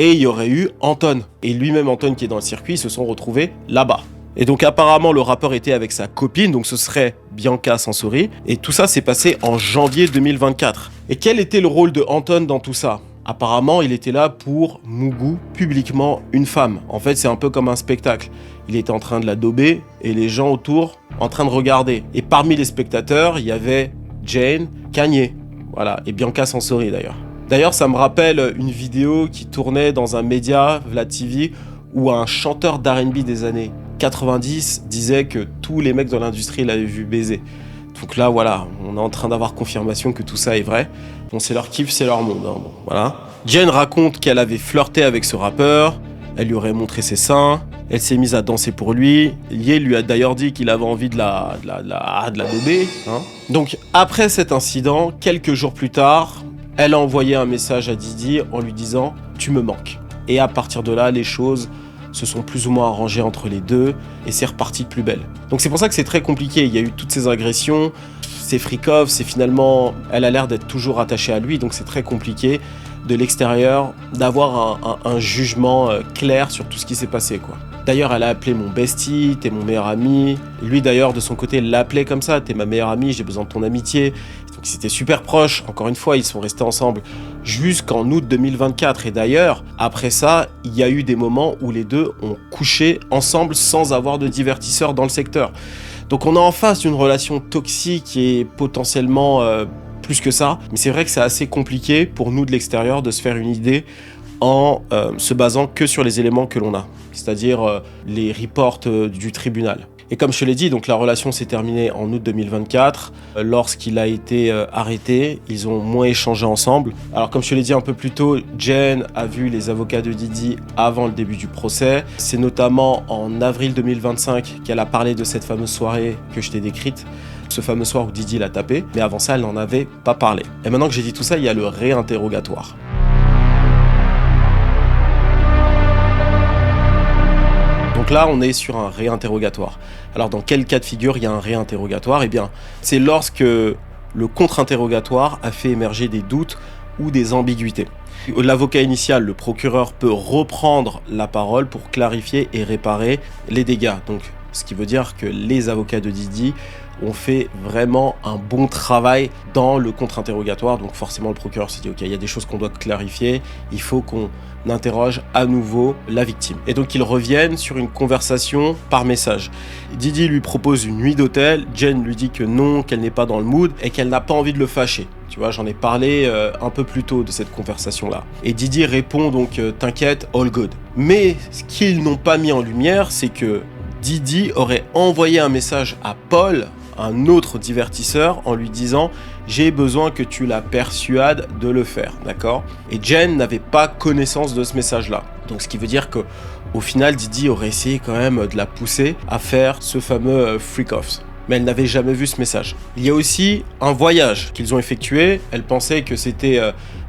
Et il y aurait eu Anton. Et lui-même, Anton, qui est dans le circuit, ils se sont retrouvés là-bas. Et donc apparemment, le rappeur était avec sa copine, donc ce serait Bianca Censori. Et tout ça s'est passé en janvier 2024. Et quel était le rôle de Anton dans tout ça ? Apparemment, il était là pour mougou publiquement une femme. En fait, c'est un peu comme un spectacle. Il était en train de la dober et les gens autour en train de regarder. Et parmi les spectateurs, il y avait Jane, Kanye, voilà, et Bianca Censori d'ailleurs. D'ailleurs, ça me rappelle une vidéo qui tournait dans un média, Vlad TV, où un chanteur d'R&B des années 90 disait que tous les mecs dans l'industrie l'avaient vu baiser. Donc là, voilà, on est en train d'avoir confirmation que tout ça est vrai. Bon, c'est leur kiff, c'est leur monde. Hein, bon, voilà. Jen raconte qu'elle avait flirté avec ce rappeur, elle lui aurait montré ses seins, elle s'est mise à danser pour lui. Ye lui a d'ailleurs dit qu'il avait envie de la dober. Hein. Donc, après cet incident, quelques jours plus tard, elle a envoyé un message à Didi en lui disant « Tu me manques ». Et à partir de là, les choses se sont plus ou moins arrangées entre les deux et c'est reparti de plus belle. Donc c'est pour ça que c'est très compliqué. Il y a eu toutes ces agressions, ces freak-offs, c'est finalement... Elle a l'air d'être toujours attachée à lui, donc c'est très compliqué de l'extérieur d'avoir un jugement clair sur tout ce qui s'est passé, quoi. D'ailleurs, elle a appelé mon bestie, t'es mon meilleur ami. Et lui, d'ailleurs, de son côté, l'appelait comme ça, t'es ma meilleure amie, j'ai besoin de ton amitié. Donc, ils étaient super proches. Encore une fois, ils sont restés ensemble jusqu'en août 2024. Et d'ailleurs, après ça, il y a eu des moments où les deux ont couché ensemble sans avoir de divertisseur dans le secteur. Donc, on est en face d'une relation toxique et potentiellement plus que ça. Mais c'est vrai que c'est assez compliqué pour nous de l'extérieur de se faire une idée en se basant que sur les éléments que l'on a, c'est-à-dire les reports du tribunal. Et comme je te l'ai dit, donc la relation s'est terminée en août 2024. Lorsqu'il a été arrêté, ils ont moins échangé ensemble. Alors comme je te l'ai dit un peu plus tôt, Jen a vu les avocats de Didi avant le début du procès. C'est notamment en avril 2025 qu'elle a parlé de cette fameuse soirée que je t'ai décrite. Ce fameux soir où Didi l'a tapé. Mais avant ça, elle n'en avait pas parlé. Et maintenant que j'ai dit tout ça, il y a le réinterrogatoire. Donc là, on est sur un réinterrogatoire. Alors, dans quel cas de figure il y a un réinterrogatoire ? Eh bien, c'est lorsque le contre-interrogatoire a fait émerger des doutes ou des ambiguïtés. L'avocat initial, le procureur, peut reprendre la parole pour clarifier et réparer les dégâts. Donc, ce qui veut dire que les avocats de Didi ont fait vraiment un bon travail dans le contre-interrogatoire. Donc forcément, le procureur s'est dit « Ok, il y a des choses qu'on doit clarifier, il faut qu'on interroge à nouveau la victime. » Et donc, ils reviennent sur une conversation par message. Didi lui propose une nuit d'hôtel, Jen lui dit que non, qu'elle n'est pas dans le mood et qu'elle n'a pas envie de le fâcher. Tu vois, j'en ai parlé un peu plus tôt de cette conversation-là. Et Didi répond donc « T'inquiète, all good ». Mais ce qu'ils n'ont pas mis en lumière, c'est que Didi aurait envoyé un message à Paul, un autre divertisseur, en lui disant « J'ai besoin que tu la persuades de le faire », d'accord ? Et Jen n'avait pas connaissance de ce message-là. Donc ce qui veut dire que au final, Didi aurait essayé quand même de la pousser à faire ce fameux freak-off. Mais elle n'avait jamais vu ce message. Il y a aussi un voyage qu'ils ont effectué. Elle pensait que c'était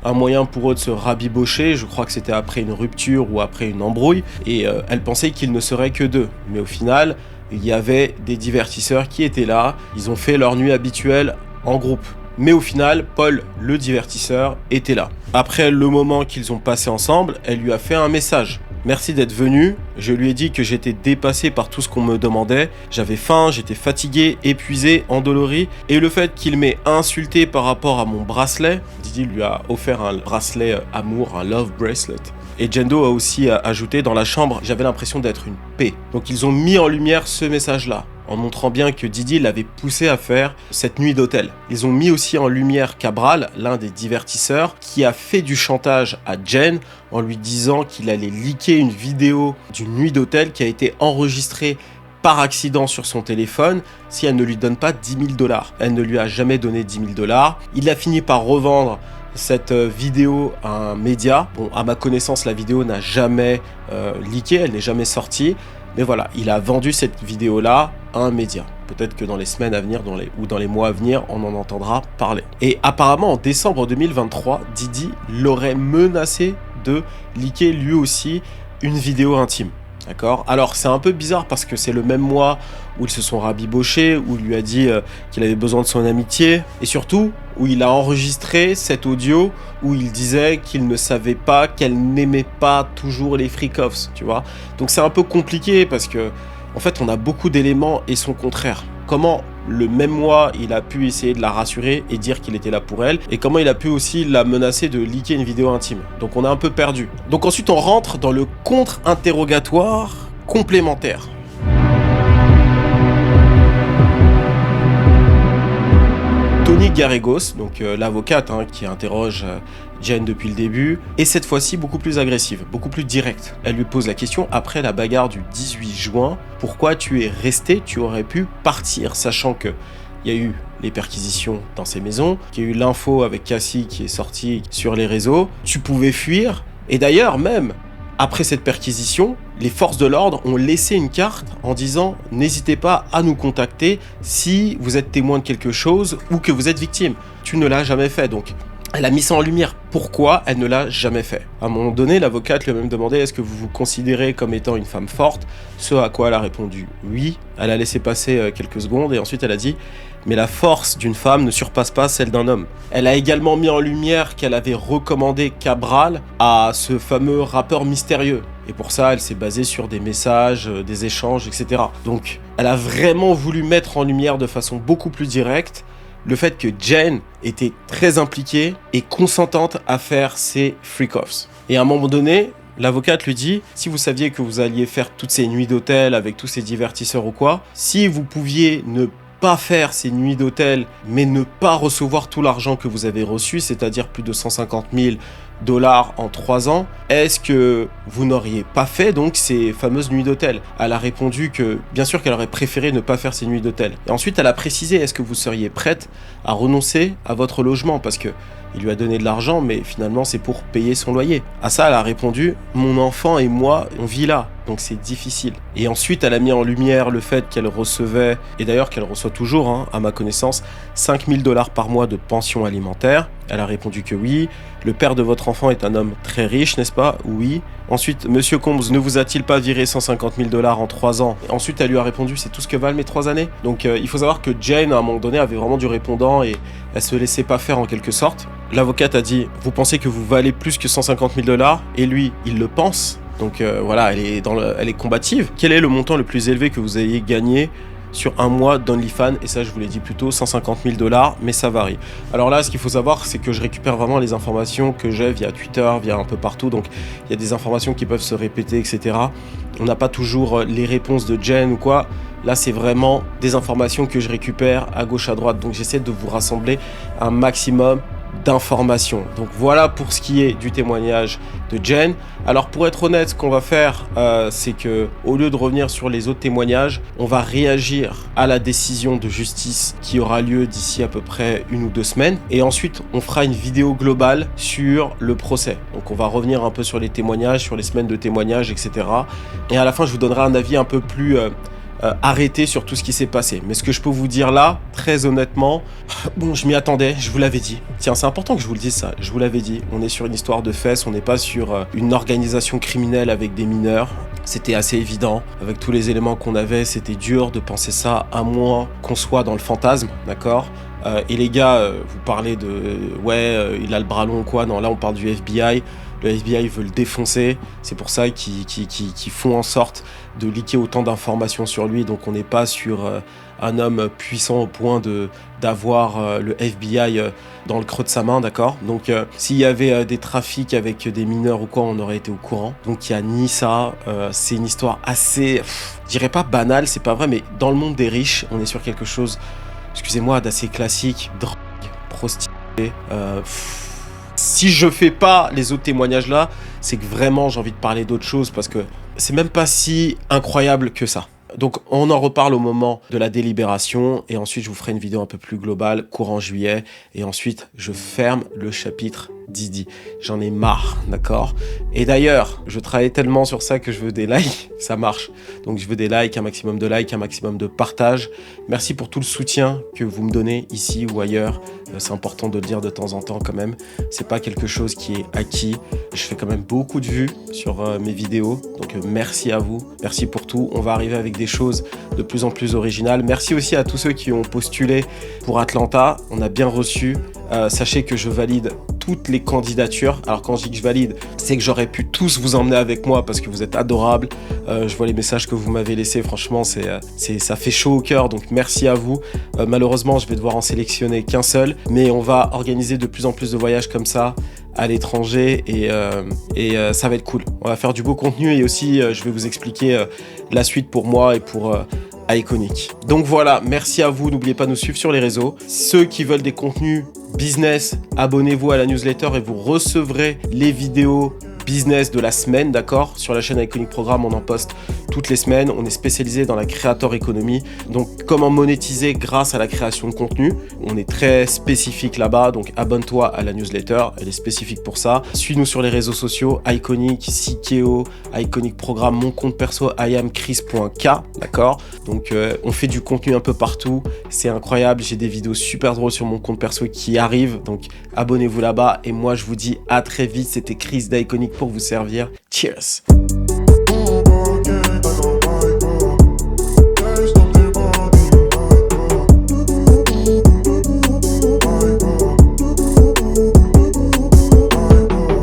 un moyen pour eux de se rabibocher. Je crois que c'était après une rupture ou après une embrouille. Et elle pensait qu'ils ne seraient que deux. Mais au final, il y avait des divertisseurs qui étaient là. Ils ont fait leur nuit habituelle en groupe. Mais au final, Paul, le divertisseur, était là. Après le moment qu'ils ont passé ensemble, elle lui a fait un message. Merci d'être venu. Je lui ai dit que j'étais dépassé par tout ce qu'on me demandait. J'avais faim, j'étais fatigué, épuisé, endolori. Et le fait qu'il m'ait insulté par rapport à mon bracelet, Didi lui a offert un bracelet amour, un love bracelet. Et Jendo a aussi ajouté dans la chambre, j'avais l'impression d'être une paix. Donc ils ont mis en lumière ce message-là, en montrant bien que Didi l'avait poussé à faire cette nuit d'hôtel. Ils ont mis aussi en lumière Cabral, l'un des divertisseurs, qui a fait du chantage à Jen en lui disant qu'il allait leaker une vidéo d'une nuit d'hôtel qui a été enregistrée par accident sur son téléphone si elle ne lui donne pas 10 000 $. Elle ne lui a jamais donné 10 000 $. Il a fini par revendre cette vidéo à un média. Bon, à ma connaissance, la vidéo n'a jamais leaké, elle n'est jamais sortie. Mais voilà, il a vendu cette vidéo-là à un média. Peut-être que dans les semaines à venir ou dans les mois à venir, on en entendra parler. Et apparemment, en décembre 2023, Didi l'aurait menacé de leaker lui aussi une vidéo intime. D'accord ? Alors, c'est un peu bizarre parce que c'est le même mois où ils se sont rabibochés, où il lui a dit qu'il avait besoin de son amitié, et surtout où il a enregistré cet audio où il disait qu'il ne savait pas, qu'elle n'aimait pas toujours les freak-offs, tu vois. Donc c'est un peu compliqué parce que, en fait, on a beaucoup d'éléments et son contraire. Comment le même mois, il a pu essayer de la rassurer et dire qu'il était là pour elle, et comment il a pu aussi la menacer de leaker une vidéo intime. Donc on est un peu perdu. Donc ensuite on rentre dans le contre-interrogatoire complémentaire. Tony Garrigos, donc l'avocate qui interroge Jen depuis le début, est cette fois-ci beaucoup plus agressive, beaucoup plus directe. Elle lui pose la question après la bagarre du 18 juin, pourquoi tu es resté, tu aurais pu partir, sachant que il y a eu les perquisitions dans ces maisons, qu'il y a eu l'info avec Cassie qui est sortie sur les réseaux, tu pouvais fuir, et d'ailleurs même, après cette perquisition, les forces de l'ordre ont laissé une carte en disant « N'hésitez pas à nous contacter si vous êtes témoin de quelque chose ou que vous êtes victime. » Tu ne l'as jamais fait, donc elle a mis ça en lumière. Pourquoi elle ne l'a jamais fait ? À un moment donné, l'avocate lui a même demandé « Est-ce que vous vous considérez comme étant une femme forte ?» Ce à quoi elle a répondu « Oui ». Elle a laissé passer quelques secondes et ensuite elle a dit « Mais la force d'une femme ne surpasse pas celle d'un homme. » Elle a également mis en lumière qu'elle avait recommandé Cabral à ce fameux rappeur mystérieux. Et pour ça, elle s'est basée sur des messages, des échanges, etc. Donc, elle a vraiment voulu mettre en lumière de façon beaucoup plus directe le fait que Jen était très impliquée et consentante à faire ces freak-offs. Et à un moment donné, l'avocate lui dit, si vous saviez que vous alliez faire toutes ces nuits d'hôtel avec tous ces divertisseurs ou quoi, si vous pouviez ne pas faire ces nuits d'hôtel, mais ne pas recevoir tout l'argent que vous avez reçu, c'est-à-dire plus de 150 000 $ en 3 ans, est-ce que vous n'auriez pas fait donc ces fameuses nuits d'hôtel ? Elle a répondu que bien sûr qu'elle aurait préféré ne pas faire ces nuits d'hôtel. Et ensuite elle a précisé, est-ce que vous seriez prête à renoncer à votre logement ? Parce que il lui a donné de l'argent, mais finalement c'est pour payer son loyer. À ça elle a répondu, mon enfant et moi on vit là, donc c'est difficile. Et ensuite elle a mis en lumière le fait qu'elle recevait, et d'ailleurs qu'elle reçoit toujours, à ma connaissance, 5 000 $ par mois de pension alimentaire. Elle a répondu que oui. Le père de votre enfant est un homme très riche, n'est-ce pas ? Oui. Ensuite, Monsieur Combs ne vous a-t-il pas viré 150 000 $ en 3 ans ? Et ensuite, elle lui a répondu, c'est tout ce que valent mes 3 années ? Donc, il faut savoir que Jane, à un moment donné, avait vraiment du répondant et elle se laissait pas faire en quelque sorte. L'avocate a dit, vous pensez que vous valez plus que 150 000 $? Et lui, il le pense. Donc voilà, elle est combative. Quel est le montant le plus élevé que vous ayez gagné sur un mois d'OnlyFans? Et ça, je vous l'ai dit plus tôt, 150 000 $, mais ça varie. Alors là, ce qu'il faut savoir, c'est que je récupère vraiment les informations que j'ai via Twitter, via un peu partout. Donc, il y a des informations qui peuvent se répéter, etc. On n'a pas toujours les réponses de Jen ou quoi. Là, c'est vraiment des informations que je récupère à gauche, à droite. Donc, j'essaie de vous rassembler un maximum d'informations. Donc voilà pour ce qui est du témoignage de Jen. Alors pour être honnête, ce qu'on va faire, c'est que au lieu de revenir sur les autres témoignages, on va réagir à la décision de justice qui aura lieu d'ici à peu près 1 ou 2 semaines. Et ensuite, on fera une vidéo globale sur le procès. Donc on va revenir un peu sur les témoignages, sur les semaines de témoignages, etc. Et à la fin, je vous donnerai un avis un peu plus arrêté sur tout ce qui s'est passé. Mais ce que je peux vous dire là, très honnêtement, bon, je m'y attendais, je vous l'avais dit. Tiens, c'est important que je vous le dise ça, je vous l'avais dit. On est sur une histoire de fesses, on n'est pas sur une organisation criminelle avec des mineurs. C'était assez évident. Avec tous les éléments qu'on avait, c'était dur de penser ça, à moins qu'on soit dans le fantasme, d'accord ? Et les gars, vous parlez de il a le bras long ou quoi. Non, là on parle du FBI. Le FBI veut le défoncer. C'est pour ça qu'ils font en sorte de leaker autant d'informations sur lui. Donc on n'est pas sur un homme puissant au point d'avoir le FBI dans le creux de sa main, d'accord ? Donc s'il y avait des trafics avec des mineurs ou quoi, on aurait été au courant. Donc il n'y a ni ça. C'est une histoire assez, je dirais pas banale, c'est pas vrai, mais dans le monde des riches, on est sur quelque chose, excusez-moi, d'assez classique. Drogue, prostituée, si je fais pas les autres témoignages là, c'est que vraiment j'ai envie de parler d'autre chose parce que c'est même pas si incroyable que ça. Donc on en reparle au moment de la délibération et ensuite je vous ferai une vidéo un peu plus globale courant juillet et ensuite je ferme le chapitre Didi. J'en ai marre, d'accord ? Et d'ailleurs, je travaille tellement sur ça que je veux des likes, ça marche. Donc je veux des likes, un maximum de likes, un maximum de partage. Merci pour tout le soutien que vous me donnez ici ou ailleurs. C'est important de le dire de temps en temps quand même. C'est pas quelque chose qui est acquis. Je fais quand même beaucoup de vues sur mes vidéos. Donc merci à vous. Merci pour tout. On va arriver avec des choses de plus en plus originales. Merci aussi à tous ceux qui ont postulé pour Atlanta. On a bien reçu. Sachez que je valide toutes les candidatures. Alors quand je dis que je valide, c'est que j'aurais pu tous vous emmener avec moi parce que vous êtes adorables. Je vois les messages que vous m'avez laissés. Franchement, ça fait chaud au cœur. Donc merci à vous. Malheureusement, je vais devoir en sélectionner qu'un seul. Mais on va organiser de plus en plus de voyages comme ça à l'étranger et ça va être cool. On va faire du beau contenu et aussi je vais vous expliquer la suite pour moi et pour Iconic. Donc voilà, merci à vous. N'oubliez pas de nous suivre sur les réseaux. Ceux qui veulent des contenus business, abonnez-vous à la newsletter et vous recevrez les vidéos business de la semaine, d'accord ? Sur la chaîne Iconic Programme, on en poste toutes les semaines. On est spécialisé dans la creator economy. Donc, comment monétiser grâce à la création de contenu. On est très spécifique là-bas. Donc, abonne-toi à la newsletter. Elle est spécifique pour ça. Suis-nous sur les réseaux sociaux. Iconic, CKO, Iconic Programme, mon compte perso, iamchris.k, d'accord ? Donc, on fait du contenu un peu partout. C'est incroyable. J'ai des vidéos super drôles sur mon compte perso qui arrivent. Donc, abonnez-vous là-bas. Et moi, je vous dis à très vite. C'était Chris d'Iconic pour vous servir. Cheers!